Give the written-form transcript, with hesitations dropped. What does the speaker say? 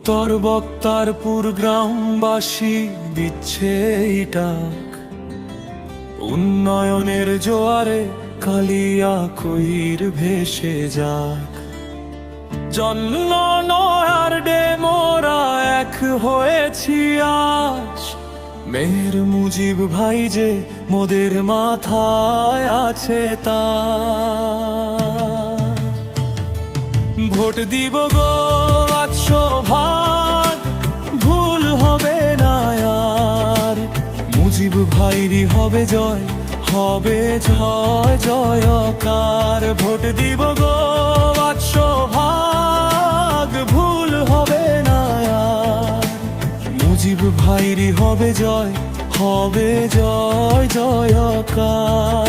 উত্তর বক্তারপুর গ্রামবাসী দিচ্ছে এই ডাক, উন্নয়নের জোয়ারে কালিয়াকৈর ভেসে যাক। জন্ম নয়ার ডে মোরা এক হয়েছি আজ, মেহের মুজিব ভাই যে মোদের মাথায় আছে তা। ভোট দিব গো 800 ভুল হবে না আর, মুজিব ভাইরি হবে জয়, হবে জয় জয়কার। ভোট দিব গো 800 ভুল হবে না আর, মুজিব ভাইরি হবে জয়, হবে জয় জয়কার।